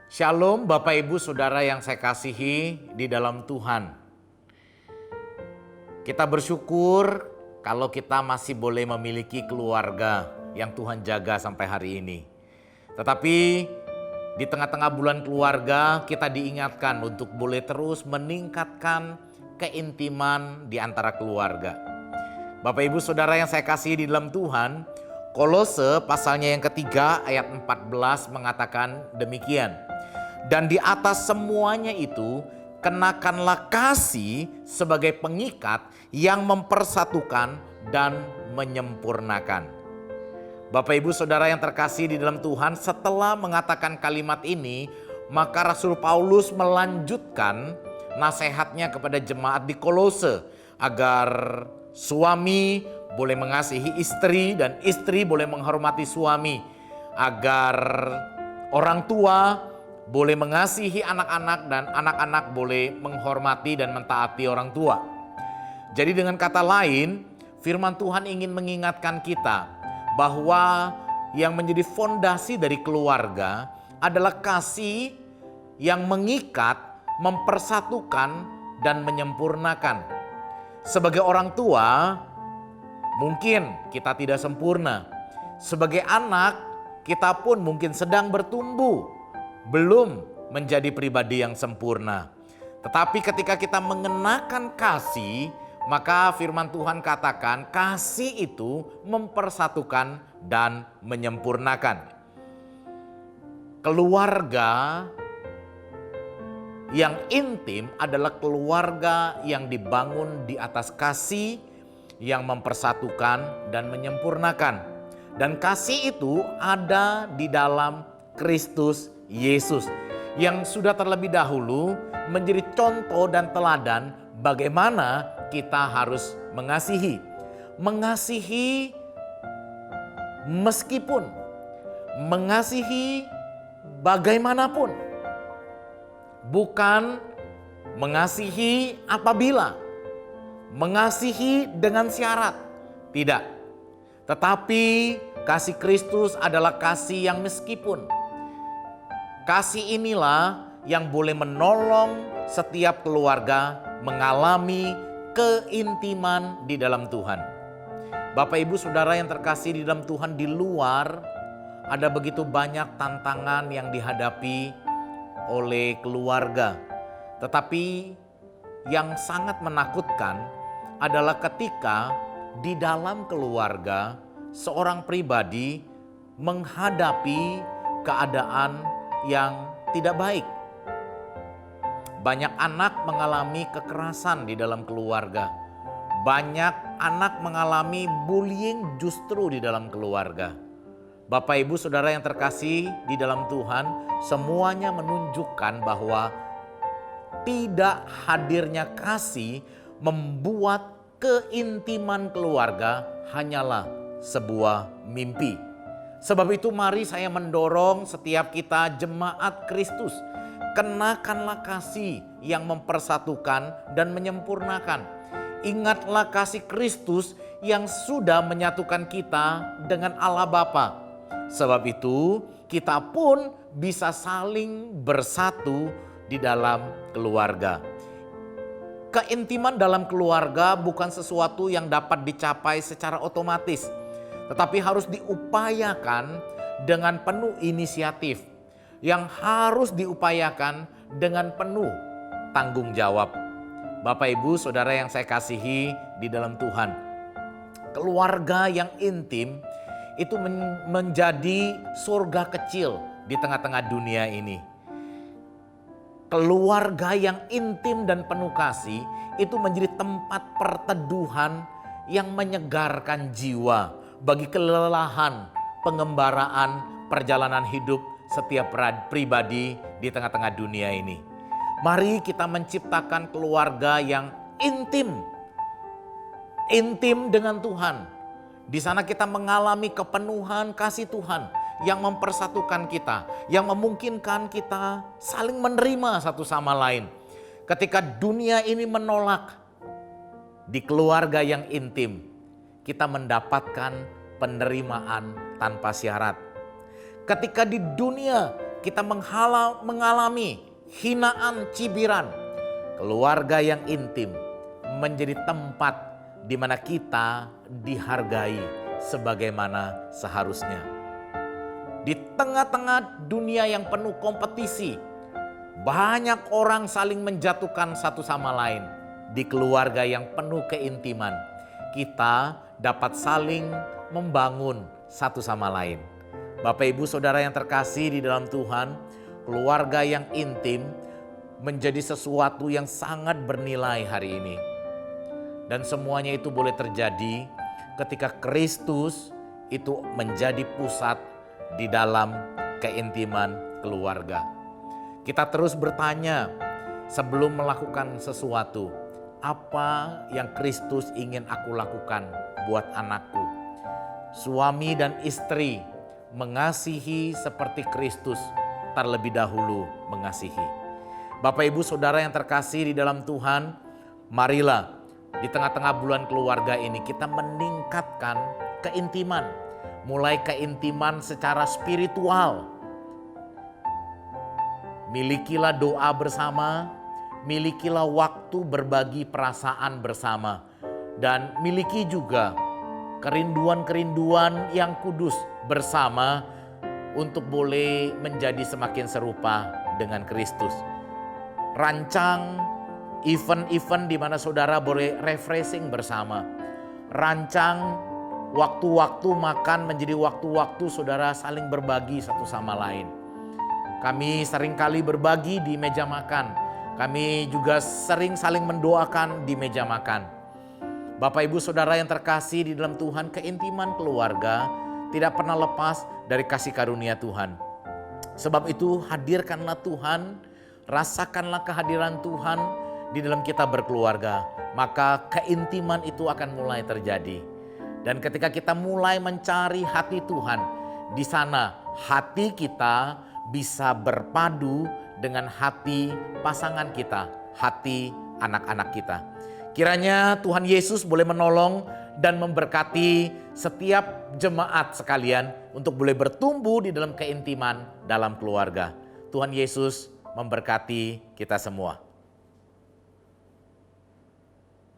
Shalom Bapak Ibu Saudara yang saya kasihi di dalam Tuhan. Kita bersyukur kalau kita masih boleh memiliki keluarga yang Tuhan jaga sampai hari ini. Tetapi di tengah-tengah bulan keluarga kita diingatkan untuk boleh terus meningkatkan keintiman di antara keluarga. Bapak Ibu Saudara yang saya kasihi di dalam Tuhan, Kolose pasalnya yang ketiga ayat 14 mengatakan demikian. Dan di atas semuanya itu kenakanlah kasih sebagai pengikat yang mempersatukan dan menyempurnakan. Bapak Ibu Saudara yang terkasih di dalam Tuhan, setelah mengatakan kalimat ini, maka Rasul Paulus melanjutkan nasihatnya kepada jemaat di Kolose agar suami boleh mengasihi istri dan istri boleh menghormati suami, agar orang tua boleh mengasihi anak-anak dan anak-anak boleh menghormati dan mentaati orang tua. Jadi dengan kata lain, firman Tuhan ingin mengingatkan kita bahwa yang menjadi fondasi dari keluarga adalah kasih yang mengikat, mempersatukan, dan menyempurnakan. Sebagai orang tua, mungkin kita tidak sempurna. Sebagai anak, kita pun mungkin sedang bertumbuh, belum menjadi pribadi yang sempurna. Tetapi ketika kita mengenakan kasih, maka firman Tuhan katakan kasih itu mempersatukan dan menyempurnakan. Keluarga yang intim adalah keluarga yang dibangun di atas kasih yang mempersatukan dan menyempurnakan. Dan kasih itu ada di dalam Kristus Yesus yang sudah terlebih dahulu menjadi contoh dan teladan bagaimana kita harus mengasihi. Mengasihi meskipun, mengasihi bagaimanapun. Bukan mengasihi apabila, mengasihi dengan syarat. Tidak. Tetapi kasih Kristus adalah kasih yang meskipun. Kasih inilah yang boleh menolong setiap keluarga mengalami keintiman di dalam Tuhan. Bapak Ibu Saudara yang terkasih di dalam Tuhan, di luar ada begitu banyak tantangan yang dihadapi oleh keluarga. Tetapi yang sangat menakutkan adalah ketika di dalam keluarga seorang pribadi menghadapi keadaan yang tidak baik. Banyak anak mengalami kekerasan di dalam keluarga. Banyak anak mengalami bullying justru di dalam keluarga. Bapak Ibu Saudara yang terkasih di dalam Tuhan, semuanya menunjukkan bahwa tidak hadirnya kasih membuat keintiman keluarga hanyalah sebuah mimpi. Sebab itu mari saya mendorong setiap kita jemaat Kristus, kenakanlah kasih yang mempersatukan dan menyempurnakan. Ingatlah kasih Kristus yang sudah menyatukan kita dengan Allah Bapa. Sebab itu kita pun bisa saling bersatu di dalam keluarga. Keintiman dalam keluarga bukan sesuatu yang dapat dicapai secara otomatis, tetapi harus diupayakan dengan penuh inisiatif, yang harus diupayakan dengan penuh tanggung jawab. Bapak Ibu Saudara yang saya kasihi di dalam Tuhan, keluarga yang intim itu menjadi surga kecil di tengah-tengah dunia ini. Keluarga yang intim dan penuh kasih itu menjadi tempat perteduhan yang menyegarkan jiwa bagi kelelahan pengembaraan perjalanan hidup setiap pribadi di tengah-tengah dunia ini. Mari kita menciptakan keluarga yang intim dengan Tuhan. Di sana kita mengalami kepenuhan kasih Tuhan yang mempersatukan kita, yang memungkinkan kita saling menerima satu sama lain. Ketika dunia ini menolak, di keluarga yang intim kita mendapatkan penerimaan tanpa syarat. Ketika di dunia kita mengalami hinaan, cibiran. Keluarga yang intim menjadi tempat di mana kita dihargai sebagaimana seharusnya. Di tengah-tengah dunia yang penuh kompetisi, banyak orang saling menjatuhkan satu sama lain. Di keluarga yang penuh keintiman, kita dapat saling membangun satu sama lain. Bapak Ibu Saudara yang terkasih di dalam Tuhan, keluarga yang intim menjadi sesuatu yang sangat bernilai hari ini. Dan semuanya itu boleh terjadi ketika Kristus itu menjadi pusat di dalam keintiman keluarga. Kita terus bertanya sebelum melakukan sesuatu, apa yang Kristus ingin aku lakukan buat anakku? Suami dan istri mengasihi seperti Kristus terlebih dahulu mengasihi. Bapak Ibu Saudara yang terkasih di dalam Tuhan, marilah di tengah-tengah bulan keluarga ini kita meningkatkan keintiman. Mulai keintiman secara spiritual. Milikilah doa bersama, milikilah waktu berbagi perasaan bersama. Dan miliki juga kerinduan-kerinduan yang kudus bersama untuk boleh menjadi semakin serupa dengan Kristus. Rancang event-event di mana saudara boleh refreshing bersama. Rancang waktu-waktu makan menjadi waktu-waktu saudara saling berbagi satu sama lain. Kami seringkali berbagi di meja makan. Kami juga sering saling mendoakan di meja makan. Bapak Ibu Saudara yang terkasih di dalam Tuhan, keintiman keluarga tidak pernah lepas dari kasih karunia Tuhan. Sebab itu hadirkanlah Tuhan, rasakanlah kehadiran Tuhan di dalam kita berkeluarga. Maka keintiman itu akan mulai terjadi. Dan ketika kita mulai mencari hati Tuhan, di sana hati kita bisa berpadu dengan hati pasangan kita, hati anak-anak kita. Kiranya Tuhan Yesus boleh menolong dan memberkati setiap jemaat sekalian untuk boleh bertumbuh di dalam keintiman dalam keluarga. Tuhan Yesus memberkati kita semua.